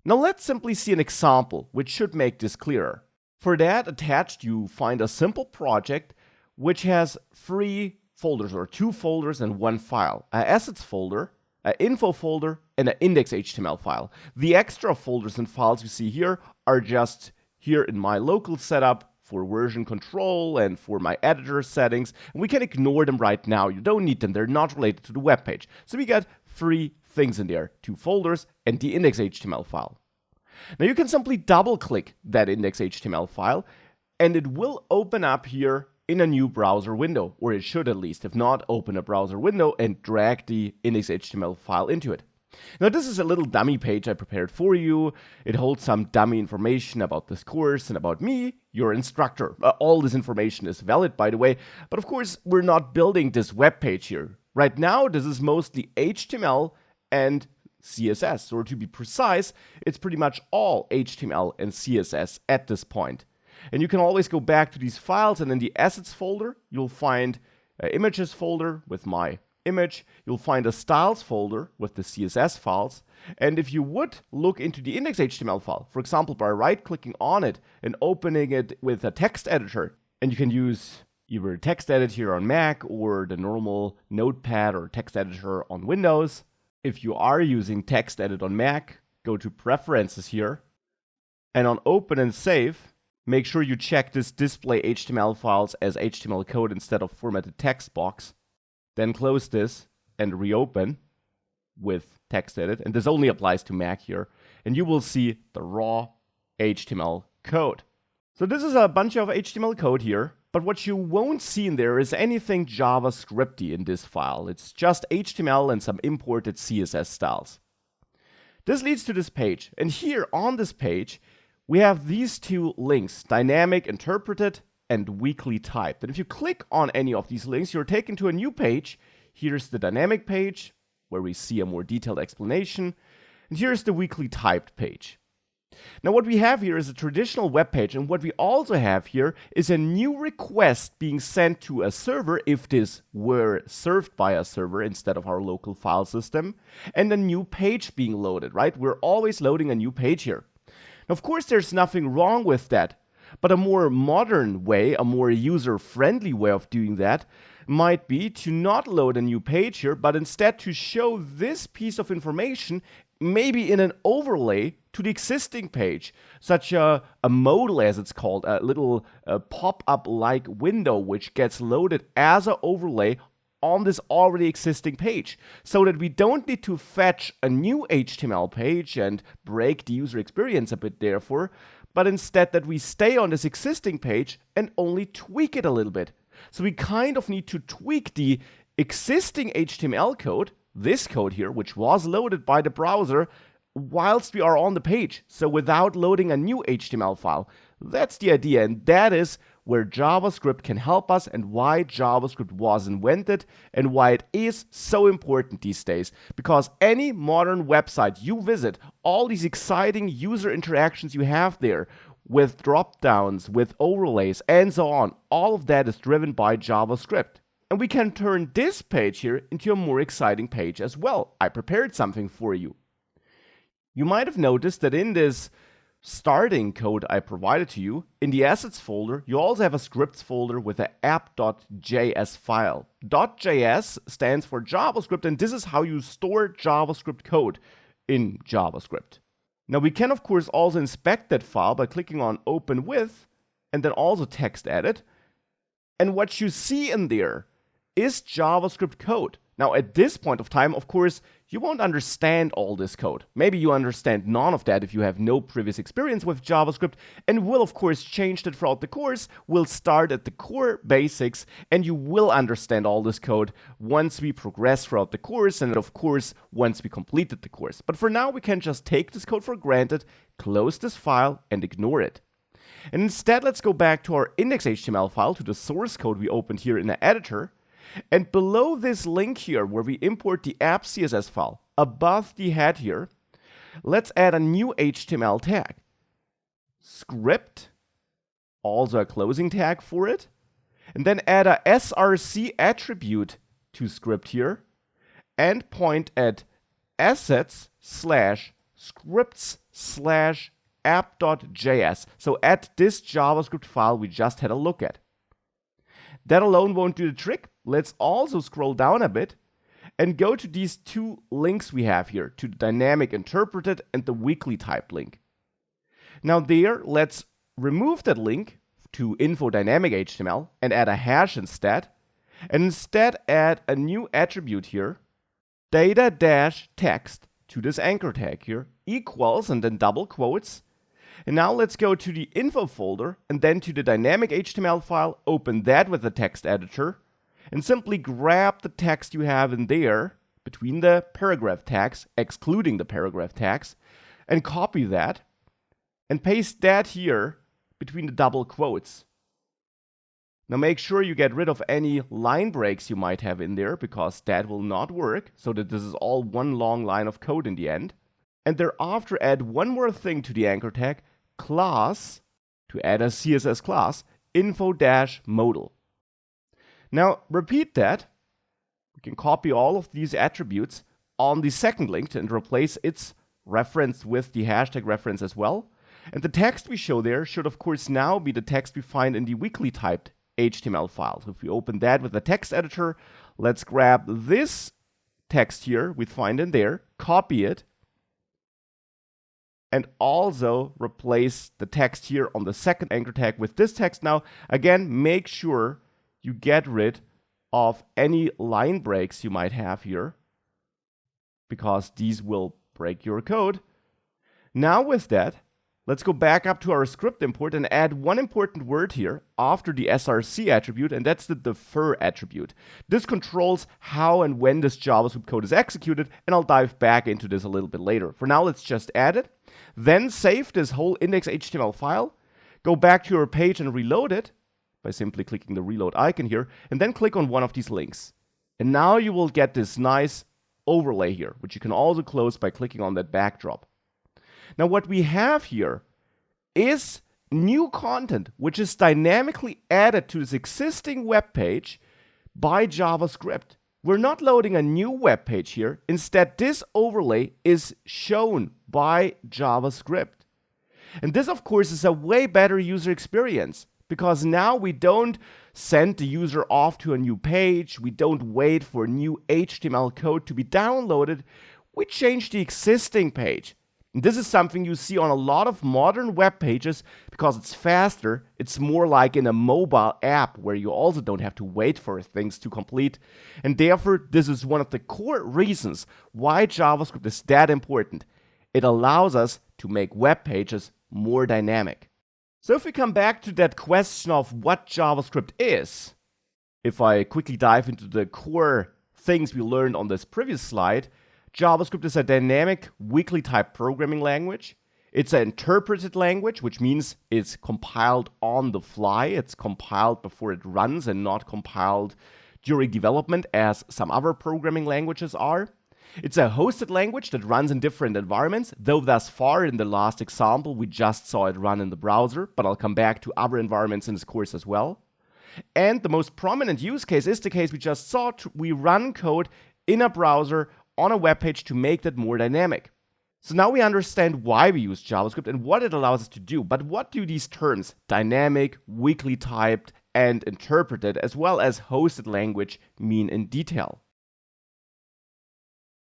Now let's simply see an example, which should make this clearer. For that, attached you find a simple project which has 3 folders, or 2 folders and 1 file. An assets folder, an info folder, and an index.html file. The extra folders and files you see here are just here in my local setup for version control and for my editor settings. And we can ignore them right now. You don't need them. They're not related to the web page. So we got 3 things in there, 2 folders and the index.html file. Now you can simply double click that index.html file and it will open up here in a new browser window, or it should at least. If not, open a browser window and drag the index.html file into it. Now this is a little dummy page I prepared for you. It holds some dummy information about this course and about me, your instructor. All this information is valid, by the way, but of course we're not building this web page here. Right now this is mostly HTML and CSS, or to be precise, it's pretty much all HTML and CSS at this point. And you can always go back to these files, and in the assets folder, you'll find an images folder with my image. You'll find a styles folder with the CSS files. And if you would look into the index.html file, for example, by right-clicking on it and opening it with a text editor, and you can use either text edit here on Mac or the normal Notepad or text editor on Windows. If you are using text edit on Mac, go to preferences here, and on open and save, make sure you check this display HTML files as HTML code instead of formatted text box. Then close this and reopen with text edit. And this only applies to Mac here. And you will see the raw HTML code. So this is a bunch of HTML code here. But what you won't see in there is anything JavaScripty in this file. It's just HTML and some imported CSS styles. This leads to this page. And here on this page, we have these 2 links, dynamic interpreted and weakly typed. And if you click on any of these links, you're taken to a new page. Here's the dynamic page, where we see a more detailed explanation. And here's the weakly typed page. Now what we have here is a traditional web page, and what we also have here is a new request being sent to a server if this were served by a server instead of our local file system, and a new page being loaded, right? We're always loading a new page here. Now, of course, there's nothing wrong with that, but a more modern way, a more user-friendly way of doing that might be to not load a new page here, but instead to show this piece of information maybe in an overlay to the existing page, such a modal, as it's called, a little pop-up-like window which gets loaded as an overlay on this already existing page, so that we don't need to fetch a new HTML page and break the user experience a bit therefore, but instead that we stay on this existing page and only tweak it a little bit. So we kind of need to tweak the existing HTML code, this code here, which was loaded by the browser, whilst we are on the page, so without loading a new HTML file. That's the idea, and that is where JavaScript can help us and why JavaScript was invented and why it is so important these days. Because any modern website you visit, all these exciting user interactions you have there with drop-downs, with overlays, and so on, all of that is driven by JavaScript. And we can turn this page here into a more exciting page as well. I prepared something for you. You might have noticed that in this starting code I provided to you, in the assets folder, you also have a scripts folder with an app.js file. .js stands for JavaScript, and this is how you store JavaScript code in JavaScript. Now we can of course also inspect that file by clicking on Open With, and then also text edit. And what you see in there is JavaScript code. Now at this point of time, of course, you won't understand all this code. Maybe you understand none of that if you have no previous experience with JavaScript, and will of course change that throughout the course. We'll start at the core basics, and you will understand all this code once we progress throughout the course, and of course once we completed the course. But for now we can just take this code for granted, close this file, and ignore it. And instead, let's go back to our index.html file, to the source code we opened here in the editor. And below this link here, where we import the app CSS file, above the head here, let's add a new HTML tag. Script, also a closing tag for it. And then add a src attribute to script here, and point at assets/script scripts/app.js. So at this JavaScript file we just had a look at. That alone won't do the trick. Let's also scroll down a bit and go to these two links we have here, to the dynamic interpreted and the weakly typed link. Now there, let's remove that link to info dynamic HTML and add a hash instead, and instead add a new attribute here, data-text, to this anchor tag here, equals, and then double quotes. And now let's go to the info folder and then to the dynamic HTML file, open that with the text editor, and simply grab the text you have in there between the paragraph tags, excluding the paragraph tags, and copy that and paste that here between the double quotes. Now make sure you get rid of any line breaks you might have in there, because that will not work, so that this is all one long line of code in the end. And thereafter add one more thing to the anchor tag, class, to add a CSS class, info-modal. Now repeat that. We can copy all of these attributes on the second link and replace its reference with the hashtag reference as well. And the text we show there should of course now be the text we find in the weakly typed HTML file. So if we open that with the text editor, let's grab this text here we find in there, copy it, and also replace the text here on the second anchor tag with this text. Now, again, make sure you get rid of any line breaks you might have here, because these will break your code. Now with that, let's go back up to our script import and add one important word here after the src attribute, and that's the defer attribute. This controls how and when this JavaScript code is executed, and I'll dive back into this a little bit later. For now, let's just add it, then save this whole index.html file, go back to your page and reload it by simply clicking the reload icon here, and then click on one of these links. And now you will get this nice overlay here, which you can also close by clicking on that backdrop. Now what we have here is new content, which is dynamically added to this existing web page by JavaScript. We're not loading a new web page here. Instead, this overlay is shown by JavaScript. And this, of course, is a way better user experience, because now we don't send the user off to a new page. We don't wait for new HTML code to be downloaded. We change the existing page. And this is something you see on a lot of modern web pages, because it's faster. It's more like in a mobile app where you also don't have to wait for things to complete. And therefore, this is one of the core reasons why JavaScript is that important. It allows us to make web pages more dynamic. So if we come back to that question of what JavaScript is, if I quickly dive into the core things we learned on this previous slide, JavaScript is a dynamic, weakly typed programming language. It's an interpreted language, which means it's compiled on the fly. It's compiled before it runs and not compiled during development as some other programming languages are. It's a hosted language that runs in different environments, though thus far in the last example we just saw it run in the browser, but I'll come back to other environments in this course as well. And the most prominent use case is the case we just saw. We run code in a browser on a web page to make that more dynamic. So now we understand why we use JavaScript and what it allows us to do. But what do these terms, dynamic, weakly typed, and interpreted, as well as hosted language, mean in detail?